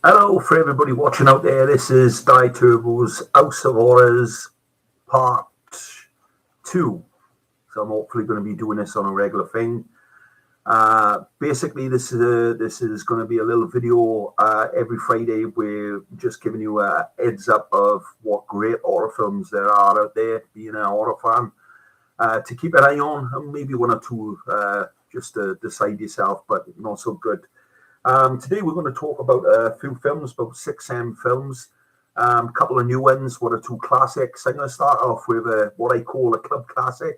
Hello for everybody watching out there. This is Die Turbo's House of Horrors Part 2. So I'm hopefully going to be doing this on a regular thing. Basically, this is going to be a little video every Friday. We're just giving you a heads up of what great horror films there are out there, being a horror fan, to keep an eye on, and maybe one or two just to decide yourself, but not so good. Today we're going to talk about a few films, about six films, a couple of new ones, one or two classics. I'm going to start off with what I call a club classic.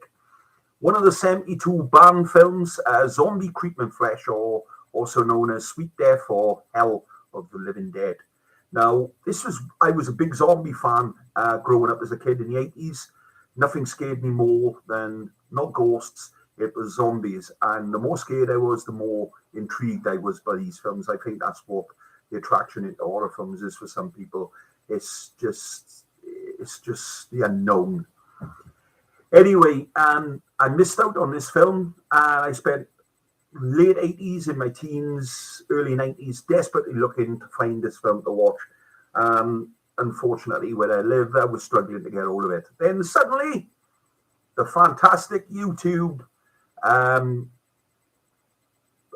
One of the 72 Bam films, Zombie Creeping Flesh, or also known as Sweet Death or Hell of the Living Dead. Now, I was a big zombie fan growing up as a kid in the 80s. Nothing scared me more than, not ghosts, it was zombies. And the more scared I was, the more intrigued I was by these films. I think that's what the attraction into horror films is for some people. It's just the unknown. Anyway, I missed out on this film. I spent late 80s in my teens, early 90s, desperately looking to find this film to watch. Unfortunately, where I live, I was struggling to get hold of it. Then suddenly, the fantastic YouTube,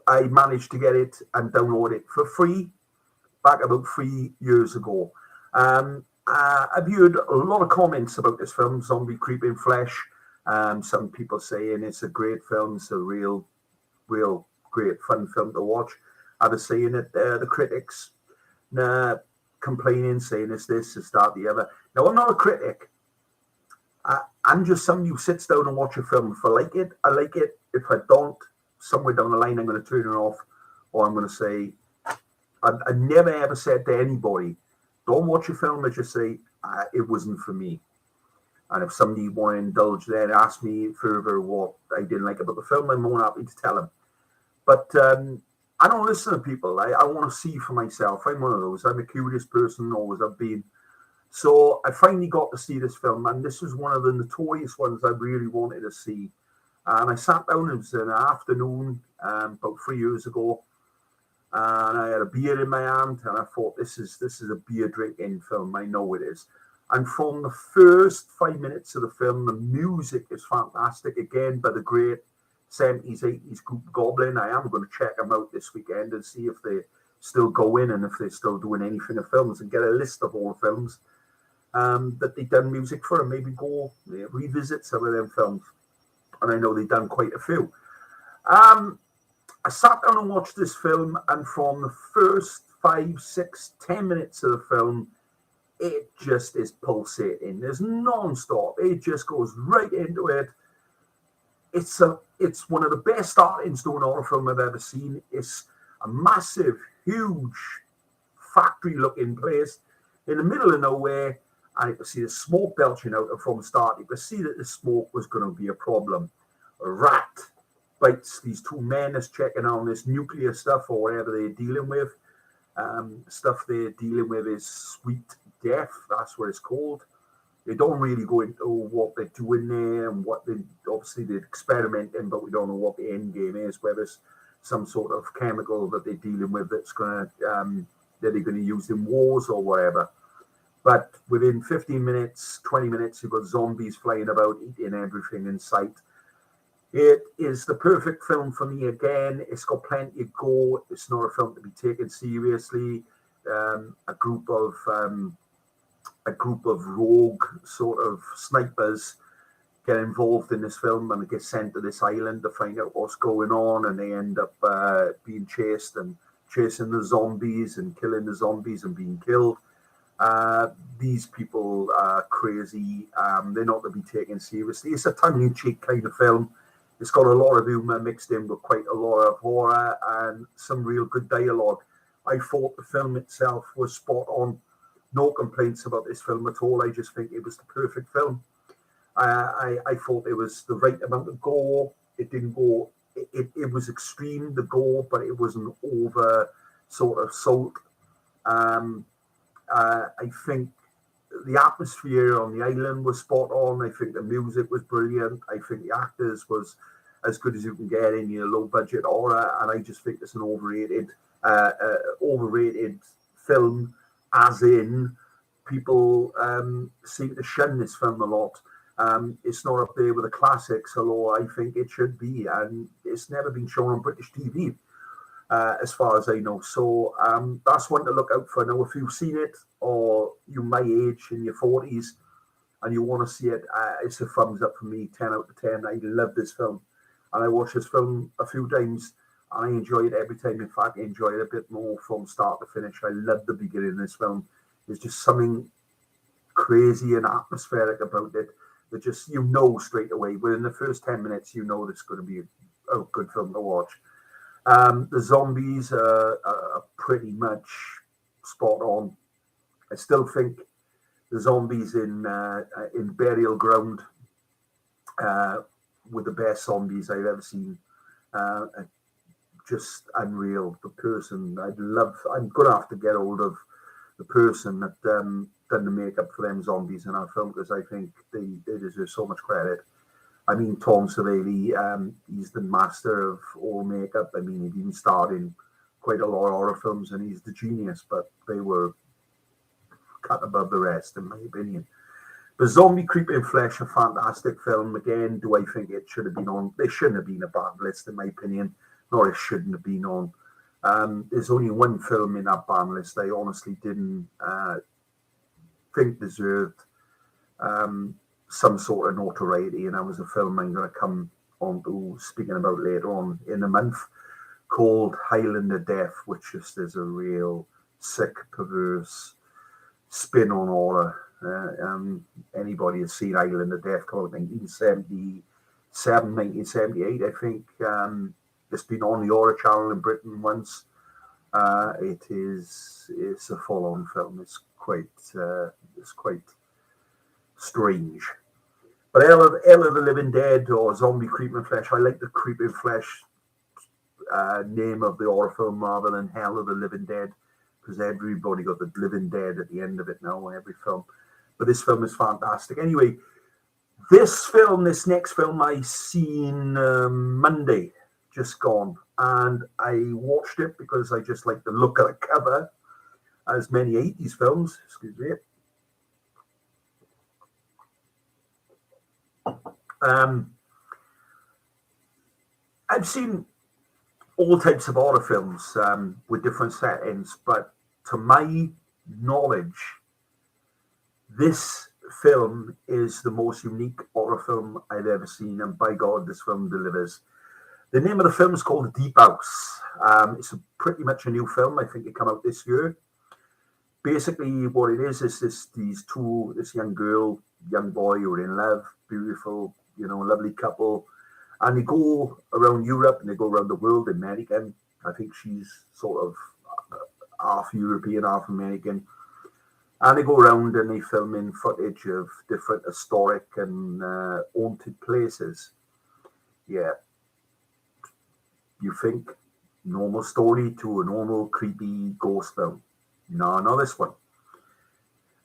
I managed to get it and download it for free back about 3 years ago. I've heard a lot of comments about this film, Zombie Creeping Flesh. Some people saying it's a great film, it's a real great fun film to watch. Others saying that the critics complaining, saying it's this, it's that, the other. Now, I'm not a critic. I'm just somebody who sits down and watch a film. If I like it, I like it. If I don't, somewhere down the line, I'm going to turn it off, or I'm going to say, I never ever said to anybody, don't watch a film. I just say, it wasn't for me. And if somebody want to indulge there and ask me further what I didn't like about the film, I'm more happy to tell them. But I don't listen to people. I want to see for myself. I'm one of those. I'm a curious person, always have been. So I finally got to see this film, and this was one of the notorious ones I really wanted to see. And I sat down, it was in the afternoon, about 3 years ago, and I had a beer in my hand, and I thought, this is a beer drinking film. I know it is. And from the first 5 minutes of the film, the music is fantastic. Again, by the great 70s, 80s group Goblin. I am going to check them out this weekend and see if they still go in and if they're still doing anything of films, and get a list of all the films that they've done music for, and maybe go revisit some of them films. And I know they've done quite a few. I sat down and watched this film, and from the first 5, 6, 10 minutes of the film, it just is pulsating. There's non-stop. It just goes right into it. It's one of the best startings to an horror film I've ever seen. It's a massive, huge, factory-looking place in the middle of nowhere, and you can see the smoke belching out from the start. You can see that the smoke was going to be a problem. A rat bites these two men that's checking on this nuclear stuff or whatever they're dealing with. Stuff they're dealing with is Sweet Death. That's what it's called. They don't really go into what they're doing there and what they're experimenting, but we don't know what the end game is, whether it's some sort of chemical that they're dealing with that's going to that they're going to use in wars or whatever. But within 15 minutes, 20 minutes, you've got zombies flying about, eating everything in sight. It is the perfect film for me again. It's got plenty of gore. It's not a film to be taken seriously. A group of rogue sort of snipers get involved in this film and get sent to this island to find out what's going on, and they end up being chased and chasing the zombies and killing the zombies and being killed. These people are crazy. They're not to be taken seriously. It's a tongue-in-cheek kind of film. It's got a lot of humor mixed in with quite a lot of horror and some real good dialogue. I thought the film itself was spot on. No complaints about this film at all. I just think it was the perfect film. I thought it was the right amount of gore. It didn't go. It was extreme, the gore, but it wasn't over sort of salt. I think the atmosphere on the island was spot on. I think the music was brilliant. I think the actors was as good as you can get in your low budget horror, and I just think it's an overrated film, as in people seem to shun this film a lot. It's not up there with the classics, although I think it should be, and it's never been shown on British TV, as far as I know. So that's one to look out for. Now, if you've seen it, or you're my age in your 40s, and you want to see it, it's a thumbs up for me, 10 out of 10. I love this film, and I watched this film a few times, and I enjoy it every time. In fact, I enjoy it a bit more from start to finish. I love the beginning of this film. There's just something crazy and atmospheric about it that just, you know, straight away. Within the first 10 minutes, you know it's going to be a good film to watch. The zombies are pretty much spot on. I still think the zombies in Burial Ground were the best zombies I've ever seen. Just unreal. The person I'm gonna have to get hold of the person that done the makeup for them zombies in our film, because I think they deserve so much credit. I mean, Tom Savini, he's the master of all makeup. I mean, he even starred in quite a lot of horror films, and he's the genius, but they were cut above the rest, in my opinion. The Zombie Creeping Flesh, a fantastic film. Again, do I think it should have been on? They shouldn't have been a bad list, in my opinion. Nor it shouldn't have been on. There's only one film in that ban list I honestly didn't think deserved some sort of notoriety, and that was a film I'm going to come on to speaking about later on in the month, called Highlander Death, which just is a real sick, perverse spin on horror. Anybody has seen Highlander Death, called 1977, 1978, I think. It's been on the Horror Channel in Britain once. It's a full-on film. It's quite strange. But Hell of the Living Dead, or Zombie Creeping Flesh, I like the Creeping Flesh name of the horror film rather than Hell of the Living Dead, because everybody got the living dead at the end of it now in every film. But this film is fantastic. Anyway, this next film I seen Monday, just gone, and I watched it because I just like the look of the cover, as many 80s films, excuse me. I've seen all types of horror films with different settings, but to my knowledge, this film is the most unique horror film I've ever seen, and by God, this film delivers. The name of the film is called Deep House. It's pretty much a new film. I think it came out this year. Basically, what it is this young girl, young boy who are in love, beautiful, lovely couple. And they go around Europe and they go around the world, American. I think she's sort of half European, half American. And they go around and they film in footage of different historic and haunted places. Yeah. You think normal story to a normal creepy ghost film. No, not this one.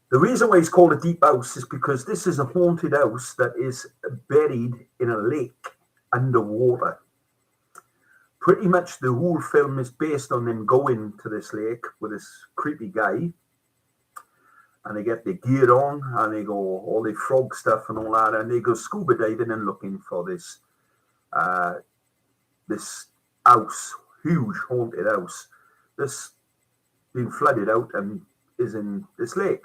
The reason why it's called a deep house is because this is a haunted house that is buried in a lake underwater. Pretty much the whole film is based on them going to this lake with this creepy guy, and they get their gear on and they go all the frog stuff and all that, and they go scuba diving and looking for this house, huge haunted house that's been flooded out and is in this lake.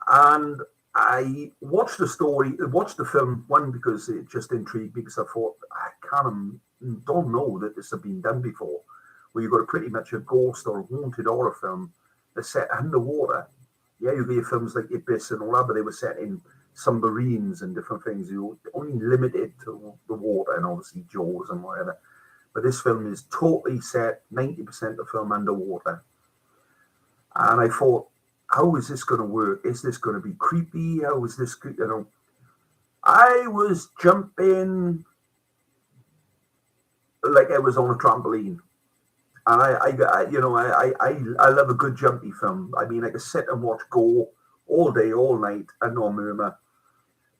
And I watched the film, one, because it just intrigued me, because I thought, don't know that this had been done before, where you've got pretty much a ghost or a haunted horror film that's set underwater. Yeah, you get films like Abyss and all that, but they were set in submarines and different things. You only limited to the water and obviously Jaws and whatever. But this film is totally set 90% of the film underwater. And I thought, how is this going to work? Is this going to be creepy? How is this, I was jumping like I was on a trampoline. And I love a good jumpy film. I mean, I could sit and watch Go all day, all night, and no murmur.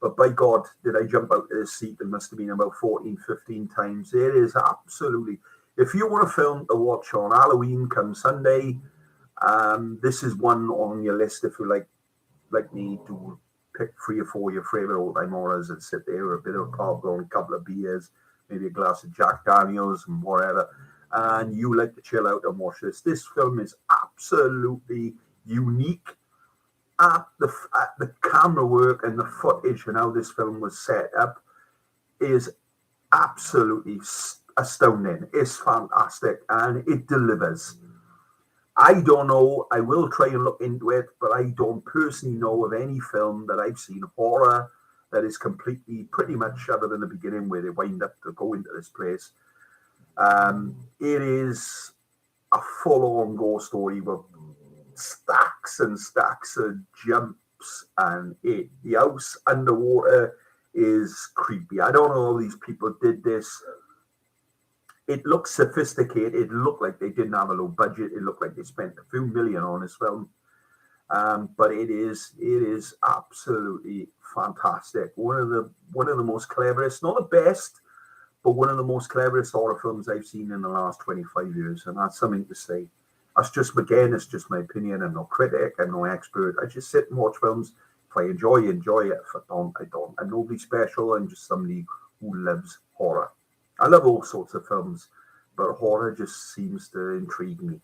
But by God, did I jump out of this seat? It must have been about 14, 15 times. It is absolutely... If you want a film to watch on Halloween come Sunday, This is one on your list if you like me to pick 3 or 4 of your favorite old-time horrors and sit there with a bit of popcorn, a couple of beers, maybe a glass of Jack Daniels and whatever, and you like to chill out and watch this. This film is absolutely unique at the camera work and the footage and how this film was set up is absolutely astounding. It's fantastic and it delivers. I don't know. I will try and look into it, but I don't personally know of any film that I've seen horror that is completely, pretty much other than the beginning where they wind up to go into this place. It is a full-on ghost story with stacks and stacks of jumps, and the house underwater is creepy. I don't know how these people did this. It looks sophisticated. It looked like they didn't have a low budget. It looked like they spent a few million on this film. But it is absolutely fantastic. One of the most cleverest, not the best, but one of the most cleverest horror films I've seen in the last 25 years. And that's something to say. That's just, again, it's just my opinion. I'm no critic. I'm no expert. I just sit and watch films. If I enjoy it. If I don't, I don't. I'm nobody special. I'm just somebody who loves horror. I love all sorts of films, but horror just seems to intrigue me.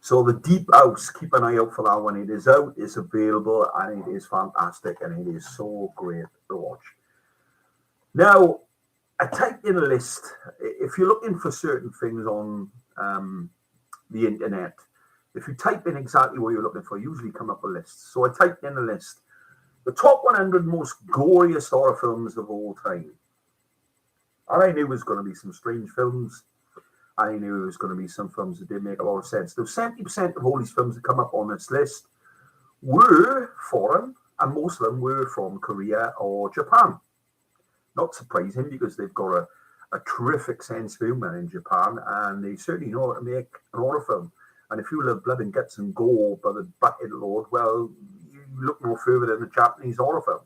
So The Deep House, keep an eye out for that one. It is out, it's available, and it is fantastic, and it is so great to watch. Now, I typed in a list. If you're looking for certain things on the internet, if you type in exactly what you're looking for, you usually come up with lists. So I typed in a list. The top 100 most glorious horror films of all time. And I knew it was going to be some strange films. I knew it was going to be some films that didn't make a lot of sense. Now, 70% of all these films that come up on this list were foreign, and most of them were from Korea or Japan. Not surprising, because they've got a terrific sense of humor in Japan, and they certainly know how to make an horror film. And if you love blood and guts and gore by the bucket load, well, you look no further than a Japanese horror film.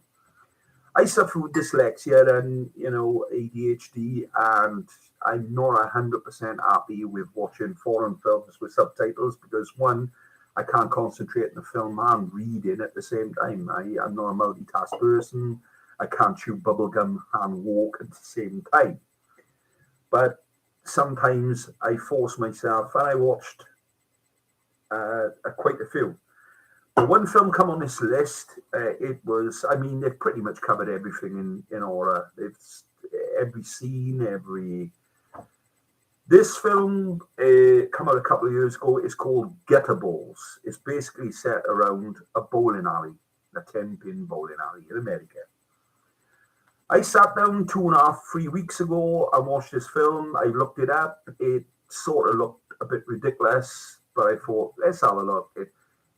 I suffer with dyslexia and, ADHD, and I'm not 100% happy with watching foreign films with subtitles because, one, I can't concentrate in the film and reading at the same time. I'm not a multitask person. I can't chew bubblegum and walk at the same time. But sometimes I force myself, and I watched quite a few. The one film come on this list, they've pretty much covered everything in horror. It's every scene, This film come out a couple of years ago. It's called Getaballs. It's basically set around a bowling alley, a 10-pin bowling alley in America. I sat down 3 weeks ago and watched this film. I looked it up. It sort of looked a bit ridiculous, but I thought, let's have a look.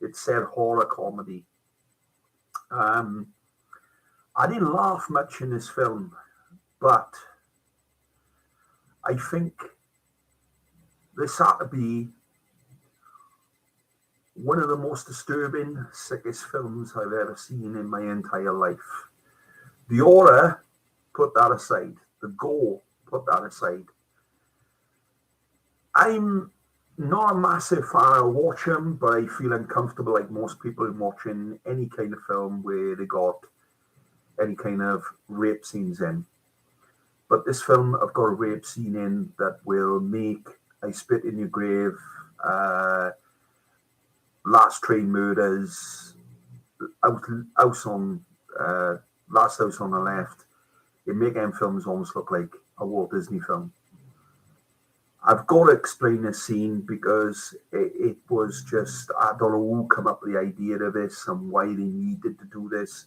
It said horror comedy. I didn't laugh much in this film, but I think this had to be one of the most disturbing, sickest films I've ever seen in my entire life. The horror, put that aside. The gore, put that aside. I'm not a massive fan of watching, but I feel uncomfortable, like most people, in watching any kind of film where they got any kind of rape scenes in. But this film, I've got a rape scene in that will make I Spit in Your Grave, Last Train Murders, Last House on the Left. It make them films almost look like a Walt Disney film. I've got to explain this scene because it was just, I don't know who come up with the idea of this and why they needed to do this.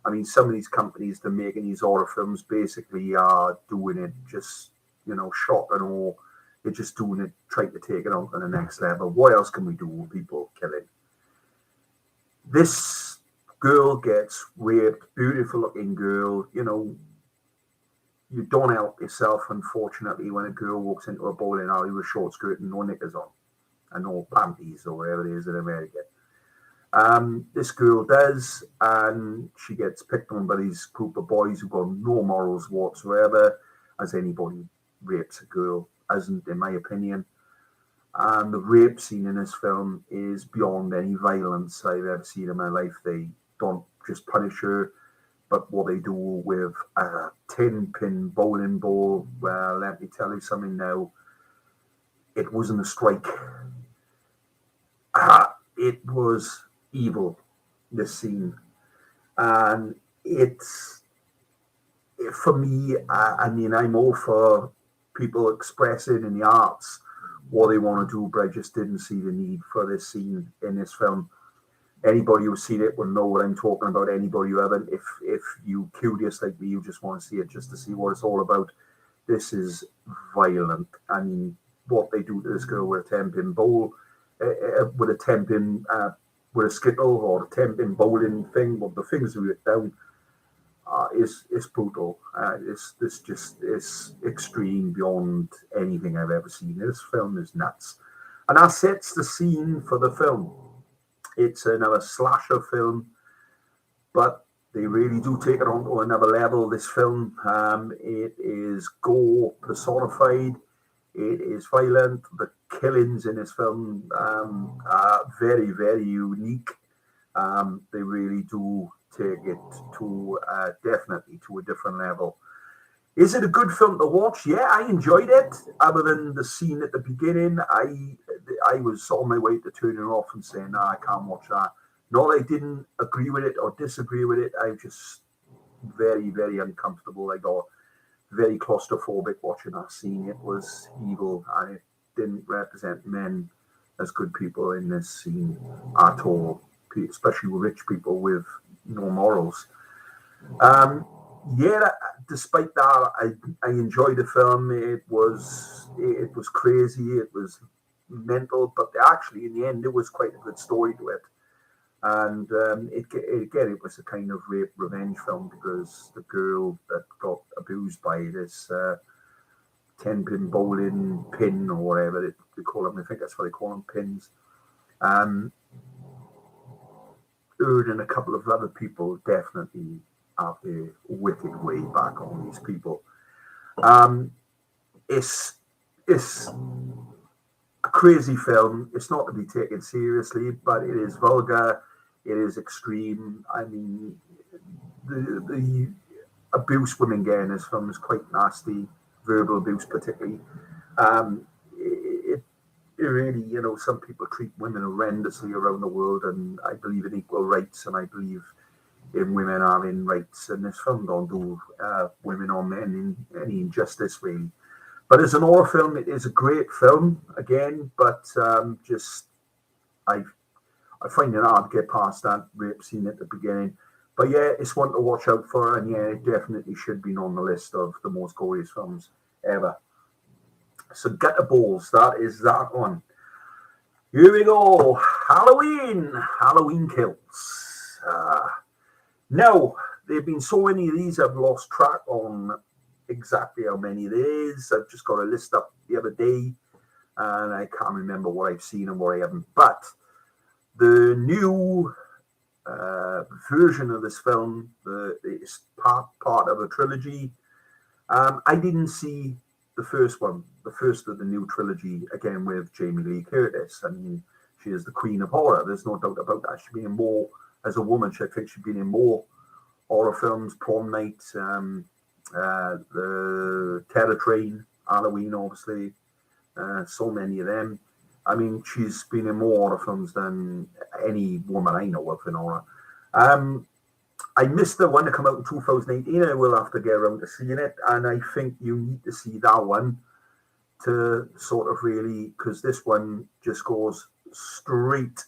I mean, some of these companies that are making these horror films basically are doing it just, shot and all. They're just doing it, trying to take it on to the next level. What else can we do with people killing? This girl gets raped, beautiful looking girl, You don't help yourself, unfortunately, when a girl walks into a bowling alley with a short skirt and no knickers on, and no panties or whatever it is in America. This girl does, and she gets picked on by these group of boys who've got no morals whatsoever, as anybody rapes a girl hasn't, in my opinion. And the rape scene in this film is beyond any violence I've ever seen in my life. They don't just punish her, but what they do with a 10-pin bowling ball. Well, let me tell you something now. It wasn't a strike. It was evil, this scene. And it's, for me, I mean, I'm all for people expressing in the arts what they want to do, but I just didn't see the need for this scene in this film. Anybody who's seen it will know what I'm talking about. Anybody who haven't, if you curious like me, you just want to see it just to see what it's all about. This is violent. I mean, what they do to this girl with a 10-pin bowl, with a 10-pin, with a skittle or a 10-pin bowling thing, with the things we went down, is brutal. This just is extreme beyond anything I've ever seen. This film is nuts, and that sets the scene for the film. It's another slasher film, but they really do take it on to another level. This film, it is gore personified. It is violent. The killings in this film are very, very unique. They really do take it to definitely to a different level. Is it a good film to watch? Yeah, I enjoyed it. Other than the scene at the beginning, I was on my way to turning it off and saying, "No, I can't watch that." Not that I didn't agree with it or disagree with it. I was just very, very uncomfortable. I got very claustrophobic watching that scene. It was evil, and it didn't represent men as good people in this scene at all, especially with rich people with no morals. Yeah, despite that, I enjoyed the film. It was crazy. It was mental, but actually, in the end, there was quite a good story to it. And it was a kind of rape revenge film because the girl that got abused by this 10-pin bowling pin or whatever they call them, I think that's what they call them, pins. Her and a couple of other people definitely have their wicked way back on these people. It's a crazy film. It's not to be taken seriously, but it is vulgar. It is extreme. I mean, the abuse women get in this film is quite nasty, verbal abuse particularly. It really, some people treat women horrendously around the world, and I believe in equal rights, and I believe in women having rights, and this film don't do women or men in any injustice, really. But as an horror film, it is a great film, again, but I find it hard to get past that rape scene at the beginning. But yeah, it's one to watch out for, and yeah, it definitely should be on the list of the most goriest films ever. So Get the Balls, that is that one. Here we go. Halloween Kills. Now, there have been so many of these, I've lost track on exactly how many there is. I've just got a list up the other day, and I can't remember what I've seen and what I haven't. But the new version of this film, it's part of a trilogy. I didn't see the first one, the first of the new trilogy, again with Jamie Lee Curtis. I mean, she is the queen of horror. There's no doubt about that. She's been in more, as a woman, I think she's been in more horror films, Prom Night, the Terror Train, Halloween, obviously, so many of them. I mean, she's been in more horror films than any woman I know of in horror. I missed the one that came out in 2018. I will have to get around to seeing it, and I think you need to see that one to sort of really, because this one just goes straight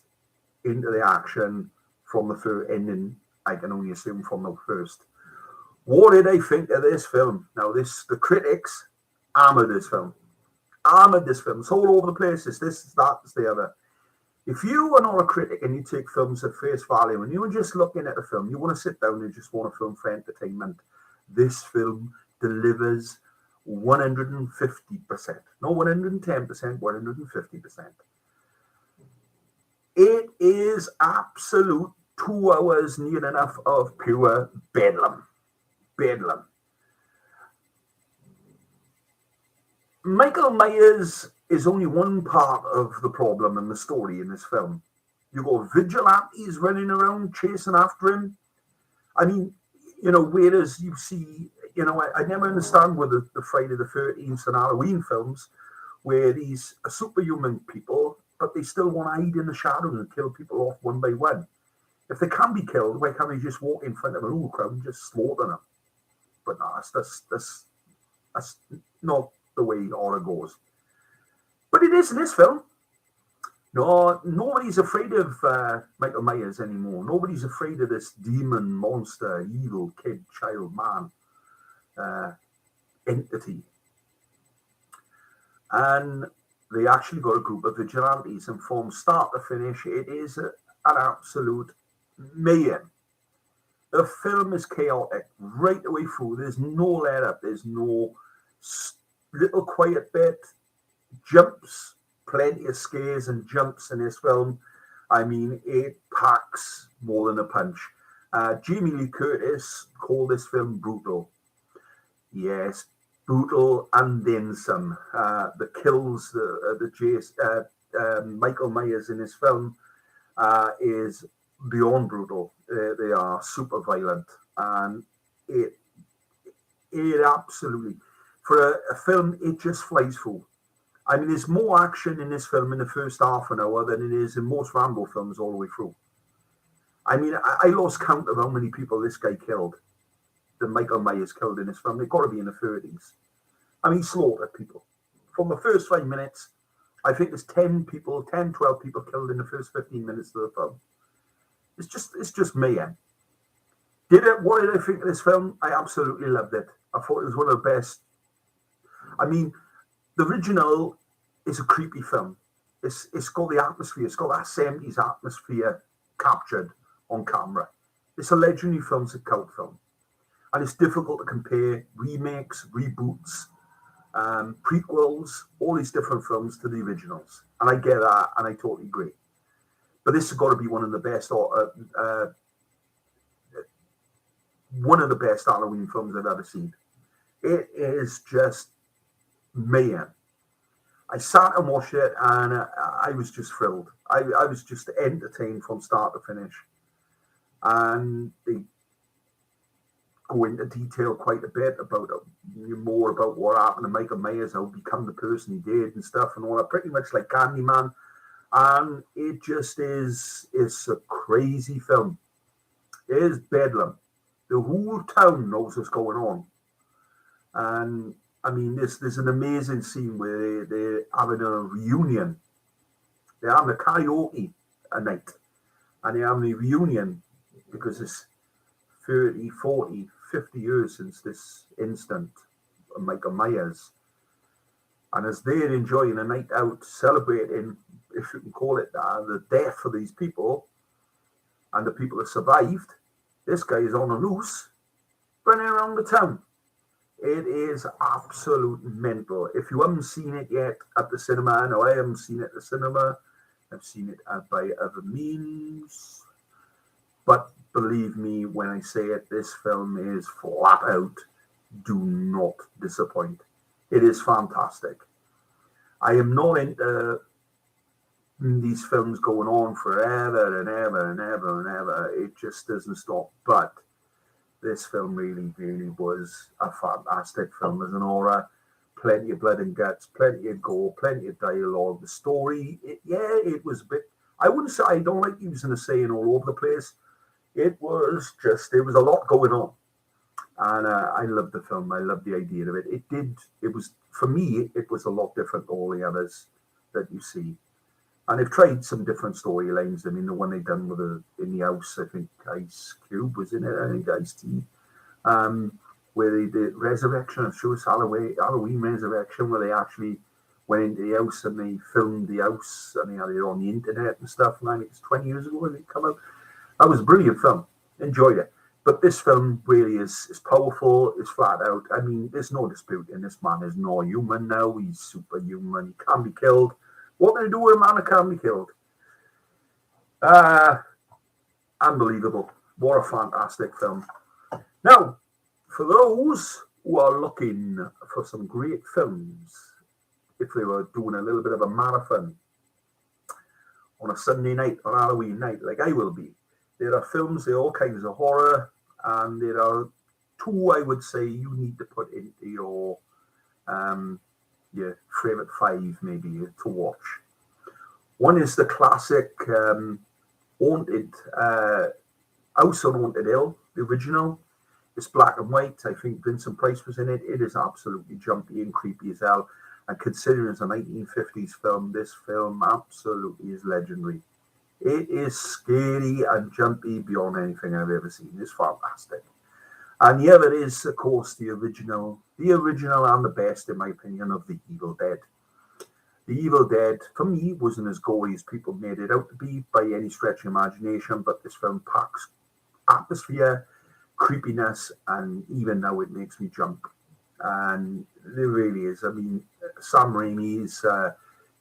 into the action from the first ending. I can only assume from the first. What did I think of this film? Now, the critics hammered this film. It's all over the place. It's this, it's that, it's the other. If you are not a critic and you take films at face value and you are just looking at a film, you want to sit down and just want a film for entertainment, this film delivers 150%. Not 110%, 150%. It is absolute 2 hours near enough of pure bedlam. Michael Myers is only one part of the problem and the story in this film. You got vigilantes running around chasing after him. I mean, whereas you see, I never understand with the Friday the 13th and Halloween films where these are superhuman people, but they still want to hide in the shadows and kill people off one by one. If they can be killed, why can't they just walk in front of an old crowd and just slaughter them? But no, that's not the way horror goes. But it is in this film. No, nobody's afraid of Michael Myers anymore. Nobody's afraid of this demon, monster, evil kid, child, man entity. And they actually got a group of vigilantes, and from start to finish, it is an absolute mayhem. The film is chaotic right the way through. There's no let up. There's no little quiet bit. Jumps, plenty of scares and jumps in this film. I mean, it packs more than a punch. Jamie Lee Curtis called this film brutal. Yes, brutal and then some. The kills, Michael Myers in this film is beyond brutal. They are super violent, and it absolutely, for a film, it just flies through. I mean, there's more action in this film in the first half an hour than it is in most Rambo films all the way through. I mean, I lost count of how many people this guy killed, that Michael Myers killed in this film. They've got to be in the 30s. I mean, he slaughtered people. From the first 5 minutes, I think there's 10, 12 people killed in the first 15 minutes of the film. It's just mayhem. What did I think of this film? I absolutely loved it. I thought it was one of the best. I mean, the original is a creepy film. It's got the atmosphere. It's got that 70s atmosphere captured on camera. It's a legendary film. It's a cult film. And it's difficult to compare remakes, reboots, prequels, all these different films to the originals. And I get that, and I totally agree. But this has got to be one of the best Halloween films I've ever seen. It is just mayhem. I sat and watched it, and I was just thrilled. I was just entertained from start to finish. And they go into detail quite a bit about more about what happened to Michael Myers, how he became the person he did and stuff and all that, pretty much like Candyman. And it just is a crazy film. It is bedlam. The whole town knows what's going on. And I mean, there's an amazing scene where they're having a reunion. They're having a karaoke a night. And they're having a reunion because it's 30, 40, 50 years since this incident of Michael Myers. And as they're enjoying a night out, celebrating, if you can call it that, the death of these people and the people that survived, this guy is on the loose, running around the town. It is absolute mental. If you haven't seen it yet at the cinema, no, I haven't seen it at the cinema. I've seen it by other means. But believe me when I say it, this film is flat out, do not disappoint. It is fantastic. I am not into these films going on forever and ever and ever and ever. It just doesn't stop. But this film really, really was a fantastic film as an horror. Plenty of blood and guts, plenty of gore, plenty of dialogue. The story, it was a bit, I wouldn't say, I don't like using the saying all over the place. It was a lot going on. And I loved the film. I loved the idea of it. For me, it was a lot different to all the others that you see. And they've tried some different storylines. I mean, the one they've done with in the house, I think Ice Cube was in it, I think Ice-T, where they did Resurrection, I'm sure it's Halloween Resurrection, where they actually went into the house and they filmed the house and they had it on the internet and stuff. And I think it's 20 years ago when it came out. That was a brilliant film. Enjoyed it. But this film really is powerful. It's flat out. I mean, there's no disputing this man is not human now. He's superhuman. He can be killed. What can they do with a man that can be killed? Unbelievable. What a fantastic film. Now, for those who are looking for some great films if they were doing a little bit of a marathon on a Sunday night or Halloween night, like I will be. There are films, there are all kinds of horror, and there are two I would say you need to put into your favourite five maybe to watch. One is the classic Haunted House on Haunted Hill, the original. It's black and white. I think Vincent Price was in it. It is absolutely jumpy and creepy as hell. And considering it's a 1950s film, this film absolutely is legendary. It is scary and jumpy beyond anything I've ever seen. It's fantastic. And the other is, of course, the original and the best, in my opinion, of The Evil Dead. The Evil Dead, for me, wasn't as gory as people made it out to be by any stretch of imagination, but this film packs atmosphere, creepiness, and even now it makes me jump. And it really is. I mean, Sam Raimi is a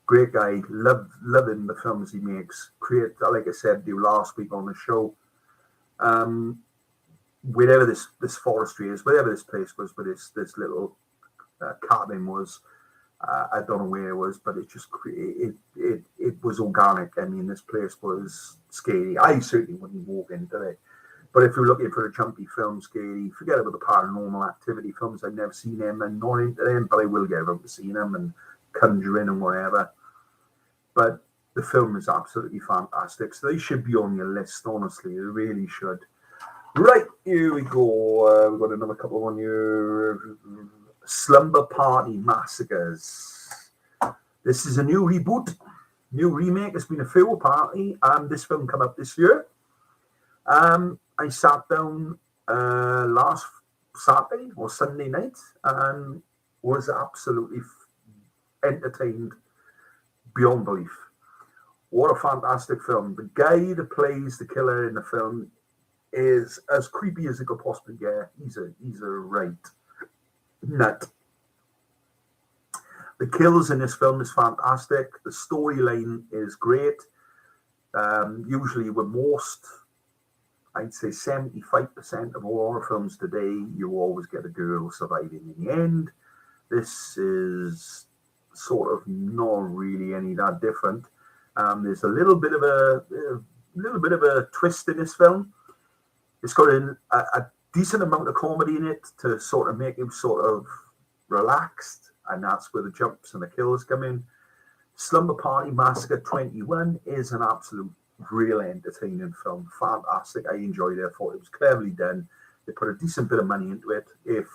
great guy. Loving the films he makes. Create, like I said, do last week on the show. Wherever this forestry is, wherever this place was, where this little cabin was, I don't know where it was, but it was organic. I mean, this place was scary. I certainly wouldn't walk into it. But if you're looking for a jumpy film, scary, forget about the Paranormal Activity films. I've never seen them and not into them, but I will get around to seeing them and Conjuring and whatever. But the film is absolutely fantastic. So they should be on your list, honestly. They really should. Right, here we go. We've got another couple on here. Slumber Party Massacres. This is a new reboot, new remake. It's been a failed party, and this film came up this year. I sat down last Saturday or Sunday night and was absolutely entertained beyond belief. What a fantastic film. The guy that plays the killer in the film is as creepy as it could possibly get. He's a right nut. The kills in this film is fantastic. The storyline is great. Usually with most, I'd say 75% of all horror films today, you always get a girl surviving in the end. This is sort of not really any that different. There's a little bit of a twist in this film. It's got a decent amount of comedy in it to sort of make you sort of relaxed, and that's where the jumps and the kills come in. Slumber Party Massacre 21 is an absolute real entertaining film. Fantastic. I enjoyed it. I thought it was cleverly done. They put a decent bit of money into it. If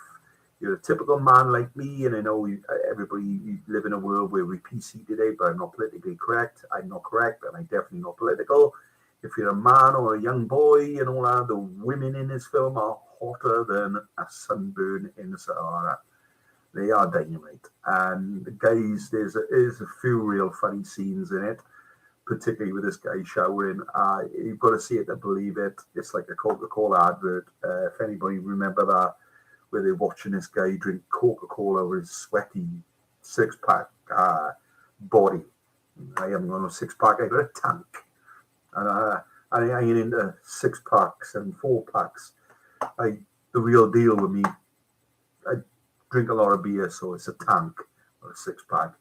you're a typical man like me, and I know everybody live in a world where we're PC today, but I'm not politically correct. I'm not correct, and I'm definitely not political. If you're a man or a young boy and all that, the women in this film are hotter than a sunburn in the Sahara. They are dynamite. And the guys, there's a few real funny scenes in it, particularly with this guy showering. You've got to see it to believe it. It's like a Coca-Cola advert. If anybody remember that, where they're watching this guy drink Coca-Cola with his sweaty six-pack body. I haven't got no six-pack. I got a tank. And I ain't into 6-packs and 4-packs. The real deal with me, I drink a lot of beer, so it's a tank or a 6-pack.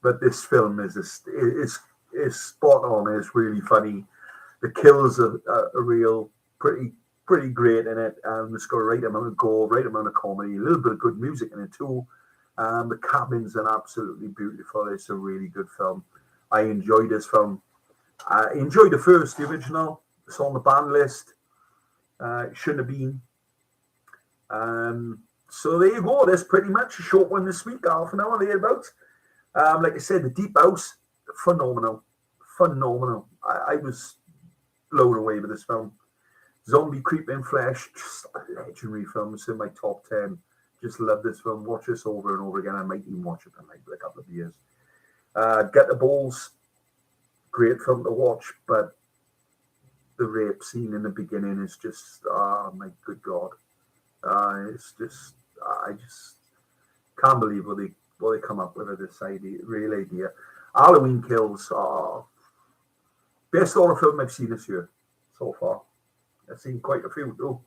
But this film is spot on. It's really funny. The kills are real, pretty great in it. It's got a right amount of gore, right amount of comedy, a little bit of good music in it too. The cabins are absolutely beautiful. It's a really good film. I enjoyed this film. I enjoyed the original. It's on the ban list. It shouldn't have been. So there you go. That's pretty much a short one this week, half an hour thereabouts. Like I said, The Deep House, phenomenal. I was blown away with this film. Zombie Creeping Flesh, just a legendary film. It's in my top 10. Just love this film. Watch this over and over again. I might even watch it in like a couple of years. Get the Balls. Great film to watch, but the rape scene in the beginning is just, oh my good God. It's just, I just can't believe what they come up with this real idea. Halloween Kills are best horror film I've seen this year so far. I've seen quite a few too.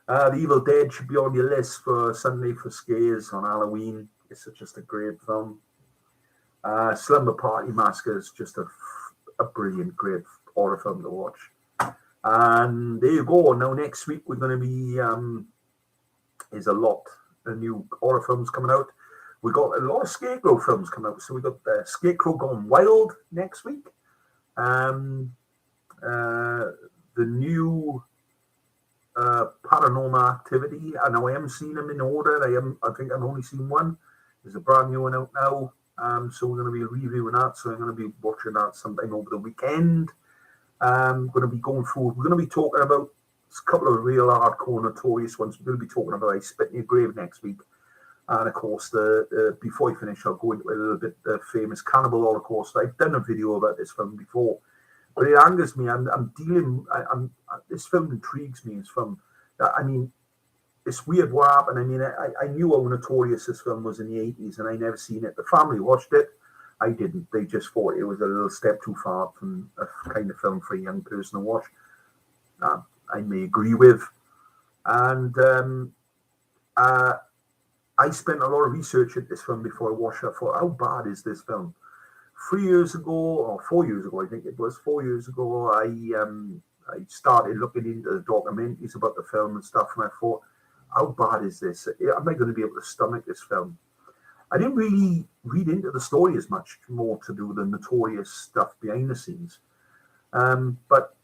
The Evil Dead should be on your list for Sunday for scares on Halloween. It's just a great film. Slumber Party Massacre is just a brilliant, great horror film to watch. And there you go. Now next week we're going to be there's a lot of new horror films coming out. We got a lot of Scarecrow films coming out. So we got Scarecrow Gone Wild next week. The new Paranormal Activity. I know I haven't seen them in order. I think I've only seen one. There's a brand new one out now. So we're going to be reviewing that. So I'm going to be watching that sometime over the weekend. We're going to be going through. We're going to be talking about a couple of real hardcore notorious ones. We're going to be talking about I Spit in Your Grave next week. And of course, before I finish, I'll go into a little bit the famous Cannibal Holocaust. I've done a video about this film before, but it angers me. This film intrigues me. It's from, I mean, it's weird what happened. I mean, I knew how notorious this film was in the 80s, and I never seen it. The family watched it. I didn't. They just thought it was a little step too far from a kind of film for a young person to watch. I may agree with. And I spent a lot of research at this film before I watched it. I thought, how bad is this film? 3 years ago, or 4 years ago, I think it was 4 years ago, I started looking into the documentaries about the film and stuff, and I thought, how bad is this? Am I going to be able to stomach this film? I didn't really read into the story as much, more to do with the notorious stuff behind the scenes. But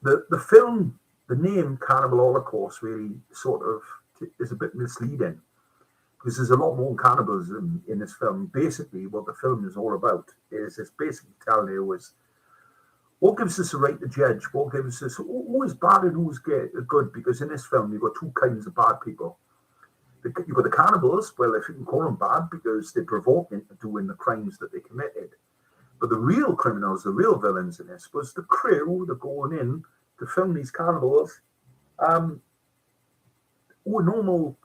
the film, the name Cannibal Holocaust really sort of is a bit misleading, because there's a lot more cannibalism in this film. Basically, what the film is all about is it's basically telling you is what gives us the right to judge, what gives us who is bad and who's good, because in this film you've got two kinds of bad people. You've got the cannibals, well, if you can call them bad, because they provoke into doing the crimes that they committed. But the real criminals, the real villains in this, was the crew that going in to film these cannibals, who were normal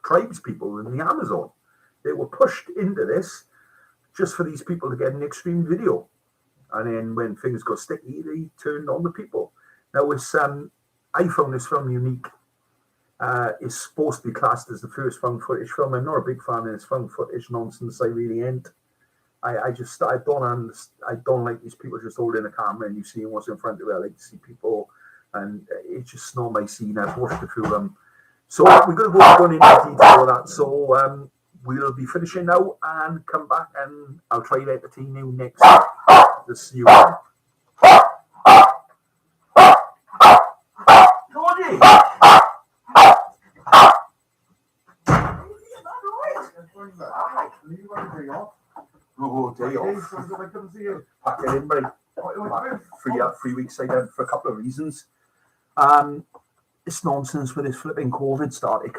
tribes people in the Amazon. They were pushed into this just for these people to get an extreme video. And then when things got sticky, they turned on the people. Now, I found this film unique. It's supposed to be classed as the first found footage film. I'm not a big fan of this found footage nonsense. I really ain't. I don't like these people just holding a camera and you see what's in front of it. I like to see people, and it's just not my scene. I've watched a few of them. So we're going to go into detail of that. So we'll be finishing now and come back, and I'll try to entertain you next to see you. Georgie! Oh, day off. Pack it in, buddy. 3 weeks I did for a couple of reasons. It's nonsense with this flipping COVID started.